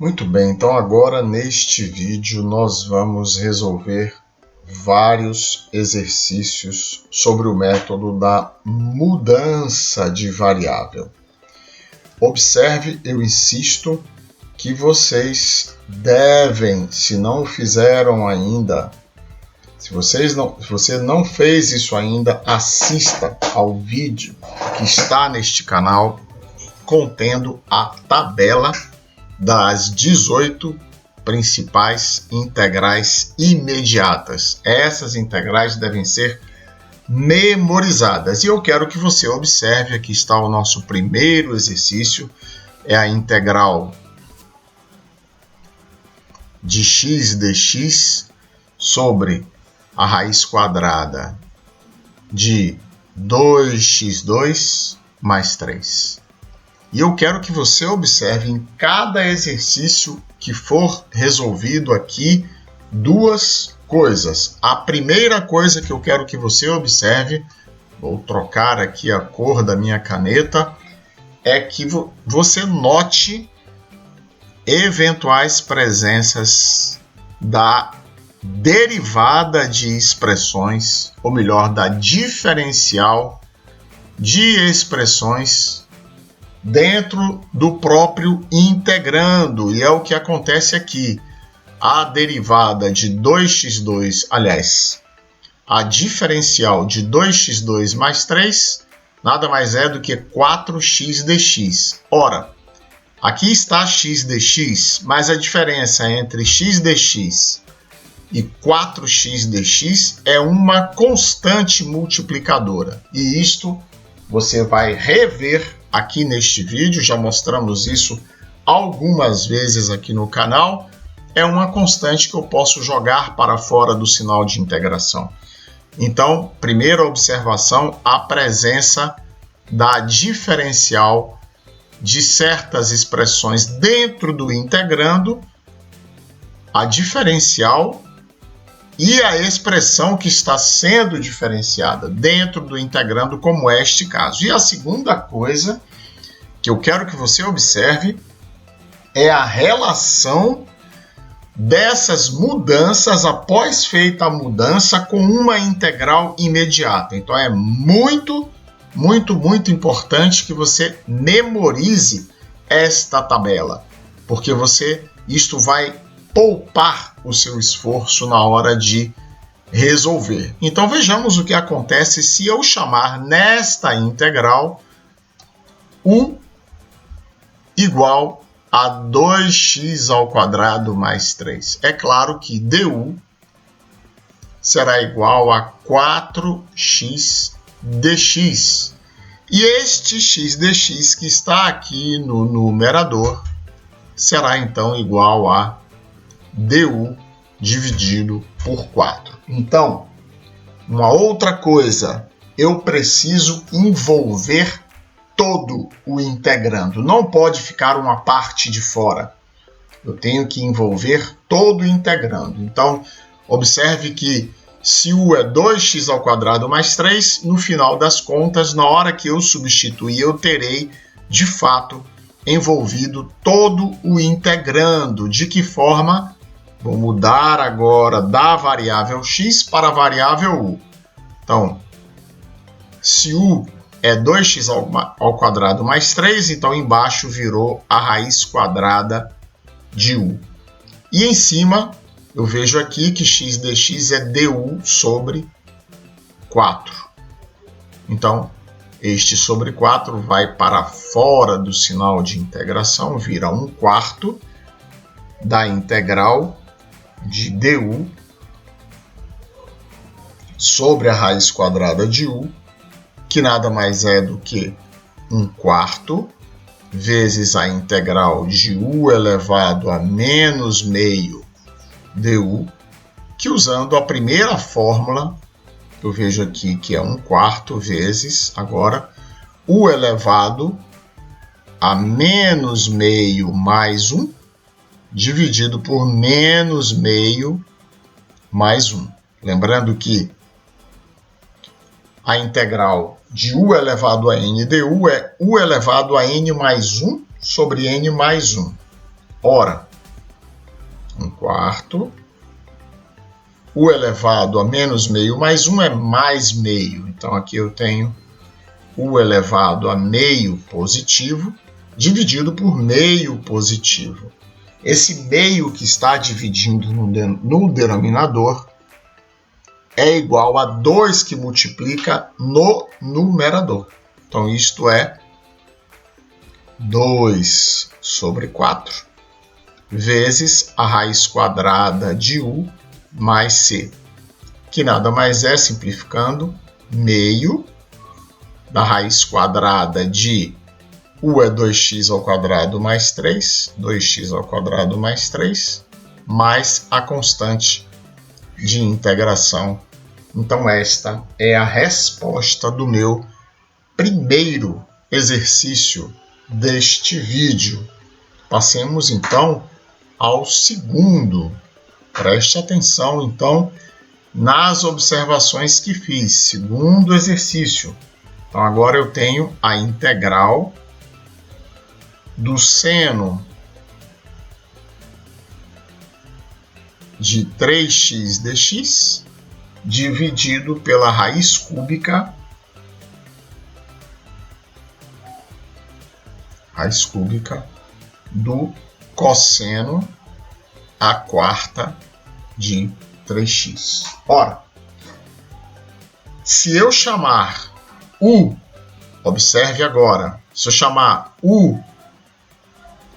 Muito bem, então agora neste vídeo nós vamos resolver vários exercícios sobre o método da mudança de variável. Observe, eu insisto que vocês devem, se não o fizeram ainda, se você não fez isso ainda, assista ao vídeo que está neste canal contendo a tabela das 18 principais integrais imediatas. Essas integrais devem ser memorizadas. E eu quero que você observe, aqui está o nosso primeiro exercício, é a integral de x dx sobre a raiz quadrada de 2x2 mais 3. E eu quero que você observe em cada exercício que for resolvido aqui duas coisas. A primeira coisa que eu quero que você observe, vou trocar aqui a cor da minha caneta, é que você note eventuais presenças da derivada de expressões, ou melhor, da diferencial de expressões dentro do próprio integrando, e é o que acontece aqui. A derivada de 2x2, aliás, a diferencial de 2x2 mais 3, nada mais é do que 4x dx. Ora, aqui está x dx, mas a diferença entre x dx e 4x dx é uma constante multiplicadora. E isto você vai rever aqui neste vídeo, já mostramos isso algumas vezes aqui no canal. É uma constante que eu posso jogar para fora do sinal de integração. Então, primeira observação, a presença da diferencial de certas expressões dentro do integrando, a diferencial e a expressão que está sendo diferenciada dentro do integrando, como é este caso. E a segunda coisa que eu quero que você observe é a relação dessas mudanças após feita a mudança com uma integral imediata. Então é muito importante que você memorize esta tabela, porque isto vai poupar o seu esforço na hora de resolver. Então vejamos o que acontece se eu chamar nesta integral u igual a 2x ao quadrado mais 3. É claro que du será igual a 4x dx. E este x dx que está aqui no numerador será então igual a du dividido por 4. Então, uma outra coisa, eu preciso envolver todo o integrando. Não pode ficar uma parte de fora. Eu tenho que envolver todo o integrando. Então, observe que se u é 2x ao quadrado mais 3, no final das contas, na hora que eu substituir, eu terei, de fato, envolvido todo o integrando. De que forma? Vou mudar agora da variável x para a variável u. Então, se u é 2x ao quadrado mais 3, então embaixo virou a raiz quadrada de u. E em cima, eu vejo aqui que x dx é du sobre 4. Então, este sobre 4 vai para fora do sinal de integração, vira 1/4 da integral de du sobre a raiz quadrada de u, que nada mais é do que 1/4 vezes a integral de u elevado a menos meio du, que usando a primeira fórmula, eu vejo aqui que é 1/4 vezes, agora, u elevado a menos meio mais 1, dividido por menos meio mais 1. Lembrando que a integral de u elevado a n du é u elevado a n mais 1 sobre n mais 1. Ora, 1/4. U elevado a menos meio mais 1 é mais meio. Então, aqui eu tenho U elevado a meio positivo dividido por meio positivo. Esse meio que está dividindo no denominador é igual a 2 que multiplica no numerador. Então, isto é 2/4 vezes a raiz quadrada de U mais C, que nada mais é, simplificando, meio da raiz quadrada de U é 2x² mais 3, 2x² mais 3, mais a constante de integração. Então, esta é a resposta do meu primeiro exercício deste vídeo. Passemos, então, ao segundo. Preste atenção, então, nas observações que fiz. Segundo exercício. Então, agora eu tenho a integral do seno de 3x dx dividido pela raiz cúbica do cosseno à quarta de 3x. Ora, se eu chamar U, observe agora, se eu chamar U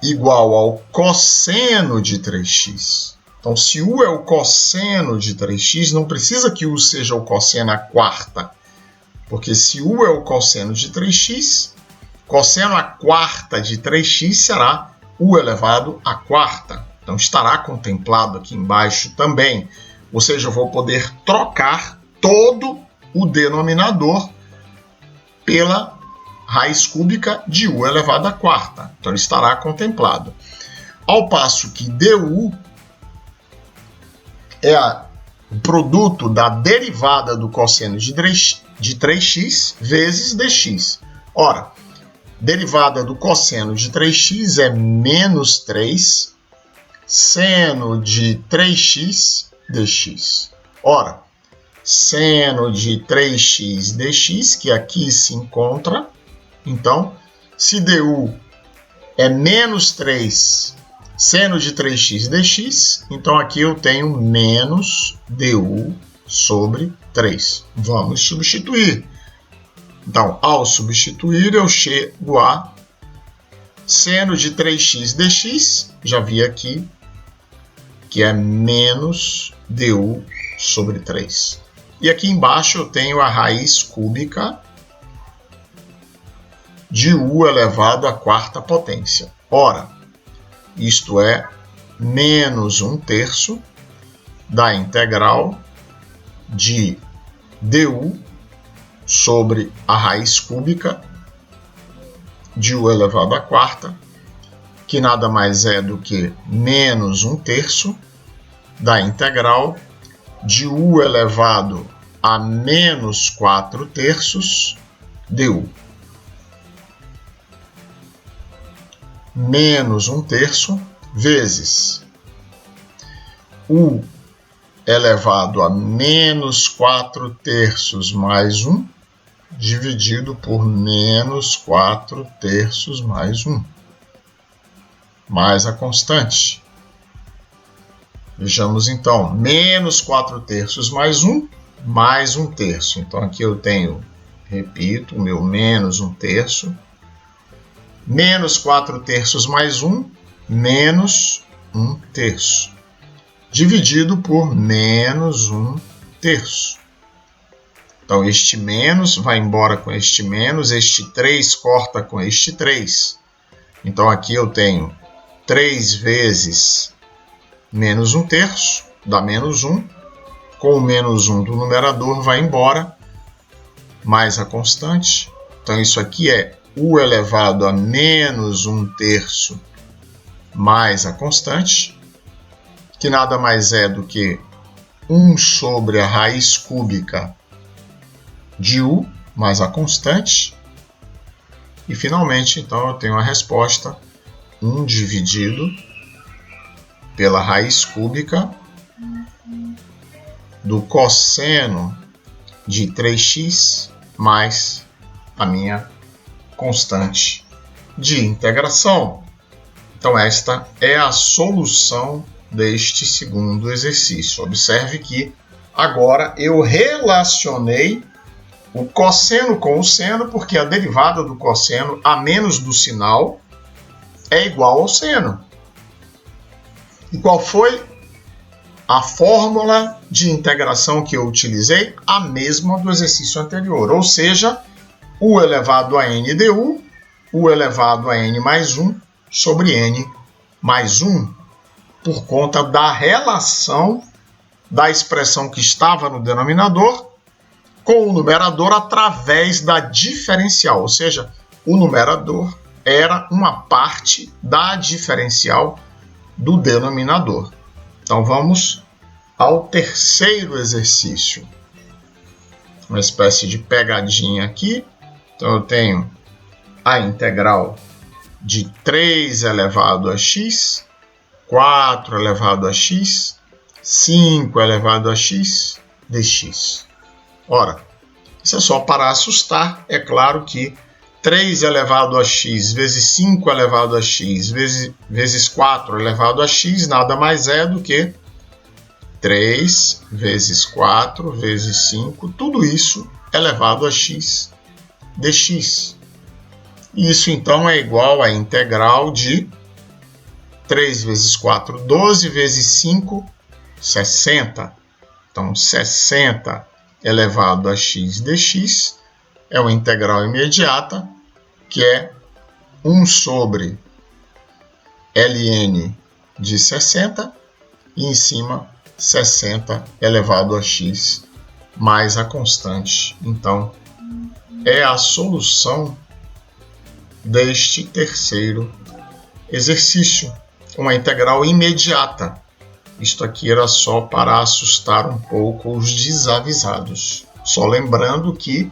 igual ao cosseno de 3x, então se U é o cosseno de 3x, não precisa que U seja o cosseno à quarta, porque se U é o cosseno de 3x, cosseno à quarta de 3x será U elevado à quarta. Então, estará contemplado aqui embaixo também. Ou seja, eu vou poder trocar todo o denominador pela raiz cúbica de U elevado à quarta. Então, ele estará contemplado. Ao passo que du é o produto da derivada do cosseno de 3x vezes dx. Ora, derivada do cosseno de 3x é menos 3 seno de 3x dx. Ora, seno de 3x dx, que aqui se encontra, então, se du é menos 3 seno de 3x dx, então aqui eu tenho menos du sobre 3. Vamos substituir. Então, ao substituir, eu chego a seno de 3x dx, já vi aqui, que é menos du sobre 3. E aqui embaixo eu tenho a raiz cúbica de U elevado à quarta potência. Ora, isto é menos 1/3 da integral de du sobre a raiz cúbica de U elevado à quarta, que nada mais é do que menos 1/3 da integral de U elevado a menos 4/3 du. Menos 1/3 vezes U elevado a menos 4/3 mais 1, dividido por menos 4/3 mais 1. Mais a constante. Vejamos então, menos 4/3 mais 1, mais 1/3. Então aqui eu tenho, repito, o meu menos 1/3. Menos 4/3 mais 1, menos 1/3. Dividido por menos 1/3. Então este menos vai embora com este menos, este 3 corta com este 3. Então aqui eu tenho 3 vezes menos 1/3, dá menos 1. Com o menos 1 do numerador vai embora, mais a constante. Então isso aqui é U elevado a menos 1/3 mais a constante, que nada mais é do que 1 sobre a raiz cúbica de U mais a constante. E finalmente, então, eu tenho a resposta 1 dividido pela raiz cúbica do cosseno de 3x mais a minha constante de integração. Então, esta é a solução deste segundo exercício. Observe que agora eu relacionei o cosseno com o seno, porque a derivada do cosseno, a menos do sinal, é igual ao seno. E qual foi a fórmula de integração que eu utilizei? A mesma do exercício anterior, ou seja, u elevado a n du, u elevado a n mais 1 sobre n mais 1, por conta da relação da expressão que estava no denominador com o numerador através da diferencial, ou seja, o numerador era uma parte da diferencial do denominador. Então vamos ao terceiro exercício. Uma espécie de pegadinha aqui. Então eu tenho a integral de 3 elevado a x, 4 elevado a x, 5 elevado a x dx. Ora, isso é só para assustar. É claro que 3 elevado a x vezes 5 elevado a x vezes 4 elevado a x nada mais é do que 3 vezes 4 vezes 5, tudo isso elevado a x dx. Isso então é igual à integral de 3 vezes 4, 12 vezes 5, 60. Então, 60 elevado a x dx é uma integral imediata, que é 1 sobre ln de 60, e em cima 60 elevado a x mais a constante. Então, é a solução deste terceiro exercício, uma integral imediata. Isto aqui era só para assustar um pouco os desavisados. Só lembrando que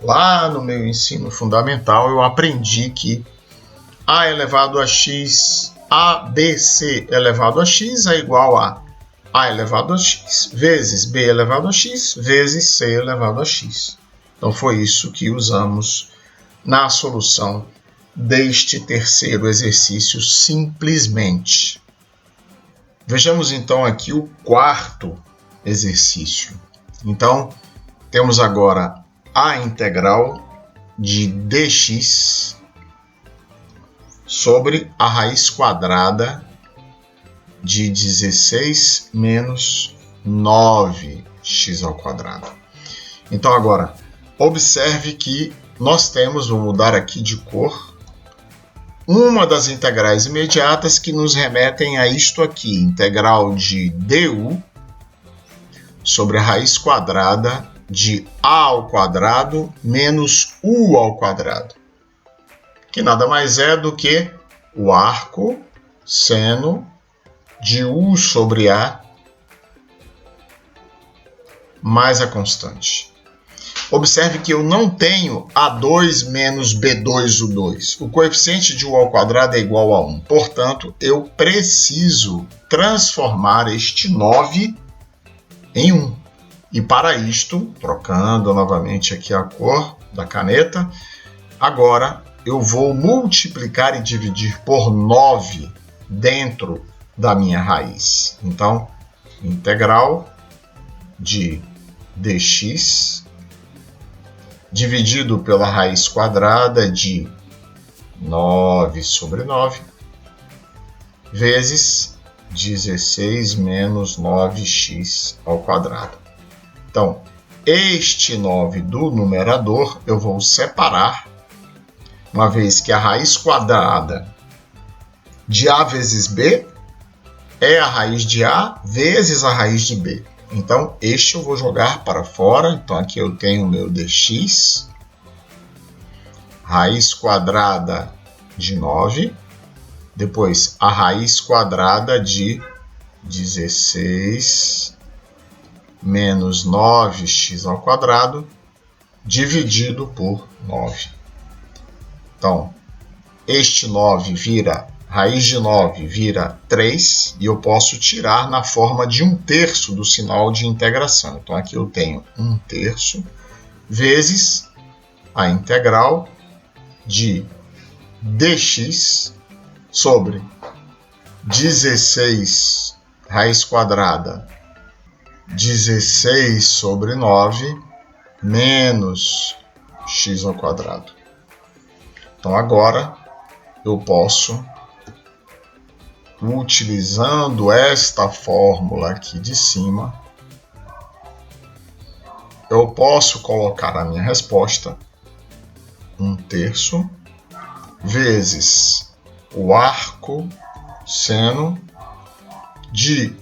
lá no meu ensino fundamental eu aprendi que a elevado a x, abc elevado a x é igual a elevado a x vezes b elevado a x vezes c elevado a x. Então foi isso que usamos na solução deste terceiro exercício simplesmente. Vejamos então aqui o quarto exercício. Então, temos agora a integral de dx sobre a raiz quadrada de 16 menos 9x ao quadrado. Então agora, observe que nós temos, vou mudar aqui de cor, uma das integrais imediatas que nos remetem a isto aqui, integral de du sobre a raiz quadrada de a ao quadrado menos u ao quadrado, que nada mais é do que o arco seno de u sobre a mais a constante. Observe que eu não tenho A2 menos B2 U2. O coeficiente de u ao quadrado é igual a 1. Portanto, eu preciso transformar este 9 em 1. E para isto, trocando novamente aqui a cor da caneta, agora eu vou multiplicar e dividir por 9 dentro da minha raiz. Então, integral de dx dividido pela raiz quadrada de 9 sobre 9 vezes 16 menos 9x ao quadrado. Então, este 9 do numerador eu vou separar, uma vez que a raiz quadrada de a vezes b é a raiz de a vezes a raiz de b. Então, este eu vou jogar para fora. Então, aqui eu tenho o meu dx, raiz quadrada de 9, depois a raiz quadrada de 16 menos 9x ao quadrado, dividido por 9. Então, este 9 vira raiz de 9 vira 3 e eu posso tirar na forma de 1/3 do sinal de integração. Então aqui eu tenho 1/3 vezes a integral de dx sobre 16 raiz quadrada 16 sobre 9 menos x ao quadrado. Então agora eu posso, utilizando esta fórmula aqui de cima, eu posso colocar a minha resposta 1/3 vezes o arco seno de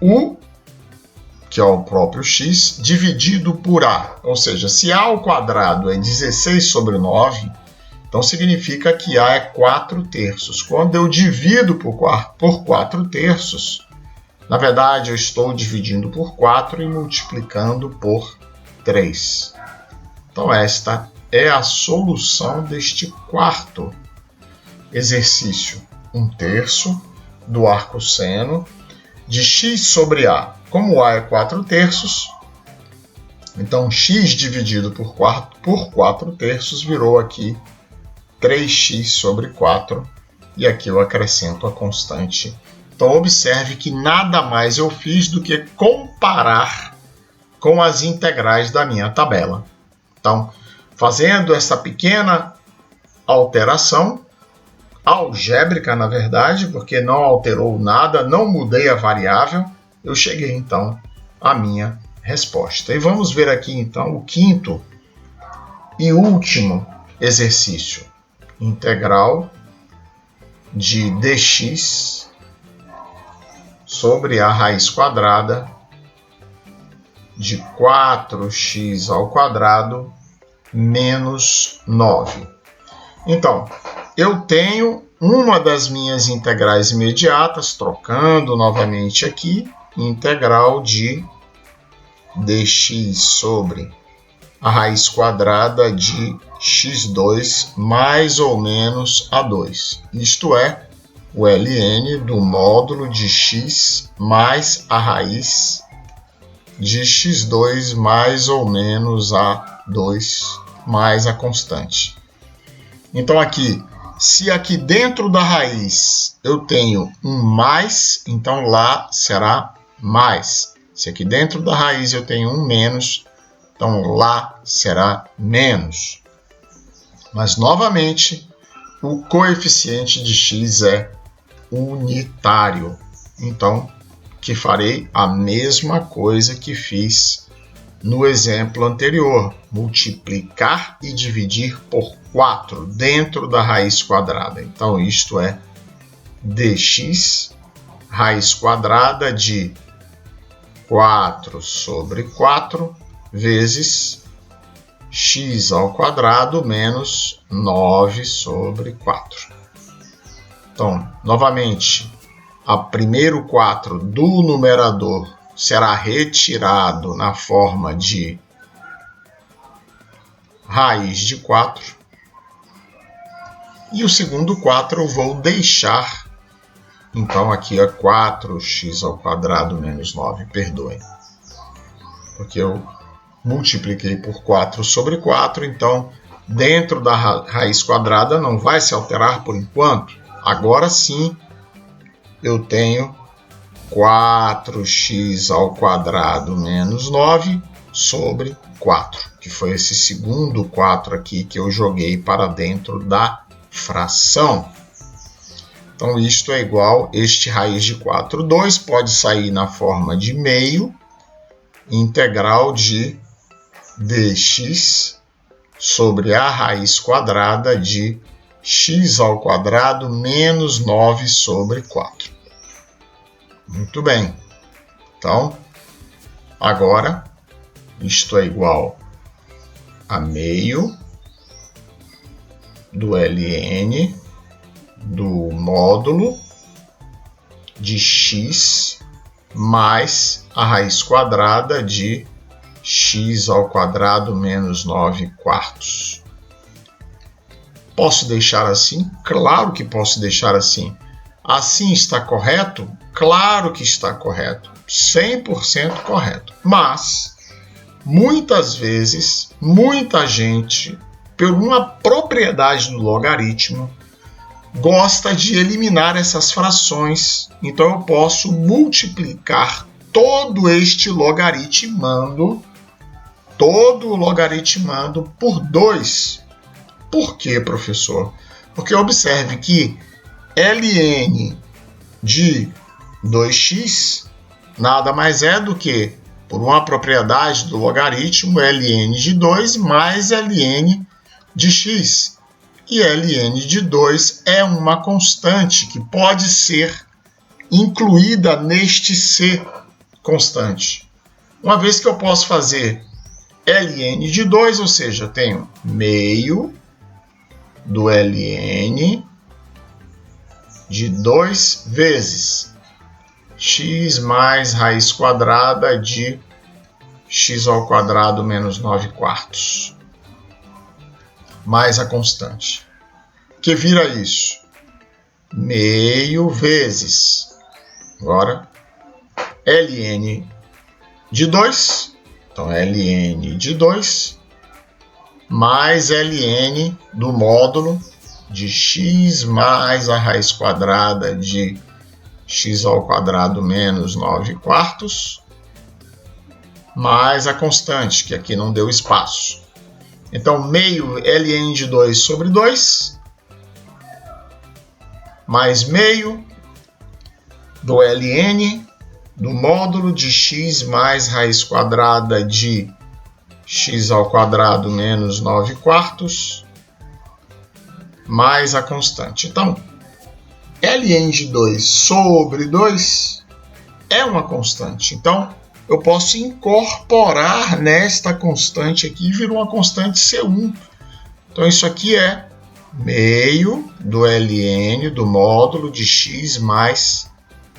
U, que é o próprio x, dividido por A. Ou seja, se A ao quadrado é 16 sobre 9, então significa que A é 4/3. Quando eu divido por 4/3, na verdade eu estou dividindo por 4 e multiplicando por 3. Então esta é a solução deste quarto exercício. 1/3 do arco seno de x sobre A. Como A é 4/3, então x dividido por 4/3 virou aqui 3x sobre 4. E aqui eu acrescento a constante. Então observe que nada mais eu fiz do que comparar com as integrais da minha tabela. Então, fazendo essa pequena alteração, algébrica na verdade, porque não alterou nada, não mudei a variável, eu cheguei então à minha resposta. E vamos ver aqui então o quinto e último exercício. Integral de dx sobre a raiz quadrada de 4x ao quadrado menos 9. Então, eu tenho uma das minhas integrais imediatas, trocando novamente aqui, integral de dx sobre a raiz quadrada de x2 mais ou menos a2. Isto é, o ln do módulo de x mais a raiz de x2 mais ou menos a2 mais a constante. Então aqui, se aqui dentro da raiz eu tenho um mais, então lá será mais. Se aqui dentro da raiz eu tenho um menos, então lá será menos. Mas novamente, o coeficiente de x é unitário. Então, que farei a mesma coisa que fiz no exemplo anterior, multiplicar e dividir por 4 dentro da raiz quadrada. Então, isto é dx raiz quadrada de 4 sobre 4 vezes x ao quadrado menos 9 sobre 4. Então, novamente, o primeiro 4 do numerador será retirado na forma de raiz de 4. E o segundo 4 eu vou deixar. Então, aqui é 4x ao quadrado menos 9, perdoem. Porque eu multipliquei por 4 sobre 4, então, dentro da raiz quadrada não vai se alterar por enquanto. Agora sim, eu tenho 4x ao quadrado menos 9 sobre 4, que foi esse segundo 4 aqui que eu joguei para dentro da fração. Então, isto é igual, este raiz de 4, 2, pode sair na forma de meio, integral de dx sobre a raiz quadrada de x ao quadrado menos 9 sobre 4. Muito bem. Então, agora, isto é igual a meio do ln do módulo de x mais a raiz quadrada de x ao quadrado menos 9 quartos. Posso deixar assim? Claro que posso deixar assim. Assim está correto? Claro que está correto. 100% correto. Mas, muitas vezes, muita gente, por uma propriedade do logaritmo, gosta de eliminar essas frações. Então, eu posso multiplicar todo este logaritmando, por 2. Por quê, professor? Porque observe que ln de 2x nada mais é do que, por uma propriedade do logaritmo, ln de 2 mais ln de x. E ln de 2 é uma constante que pode ser incluída neste C constante. Uma vez que eu posso fazer ln de 2, ou seja, eu tenho meio do ln de 2 vezes x mais raiz quadrada de x ao quadrado menos 9/4, mais a constante, que vira isso, meio vezes, agora, ln de 2, então ln de 2, mais ln do módulo de x mais a raiz quadrada de x ao quadrado menos 9/4, mais a constante, que aqui não deu espaço. Então, meio ln de 2 sobre 2, mais meio do ln do módulo de x mais raiz quadrada de x ao quadrado menos 9/4, mais a constante. Então, ln de 2 sobre 2 é uma constante. Então, eu posso incorporar nesta constante aqui e virou uma constante C1. Então, isso aqui é meio do ln do módulo de x mais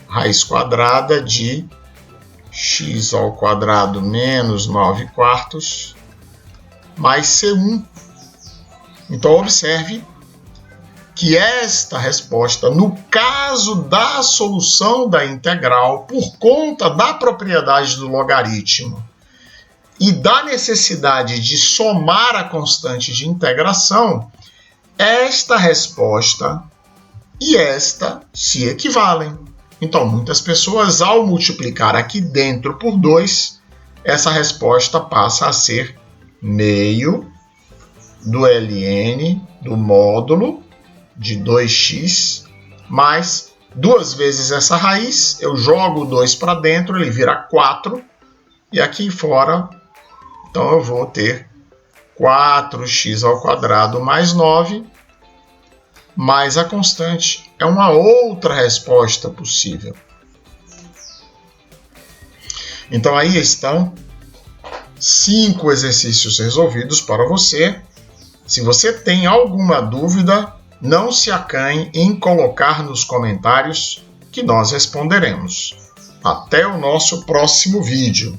raiz quadrada de x ao quadrado menos 9/4 mais C1. Então, observe que esta resposta, no caso da solução da integral, por conta da propriedade do logaritmo e da necessidade de somar a constante de integração, esta resposta e esta se equivalem. Então, muitas pessoas, ao multiplicar aqui dentro por 2, essa resposta passa a ser meio do ln do módulo de 2x mais 2 vezes essa raiz, eu jogo o 2 para dentro, ele vira 4, e aqui fora, então eu vou ter 4x ao quadrado mais 9, mais a constante. É uma outra resposta possível. Então aí estão 5 exercícios resolvidos para você. Se você tem alguma dúvida, não se acanhe em colocar nos comentários que nós responderemos. Até o nosso próximo vídeo.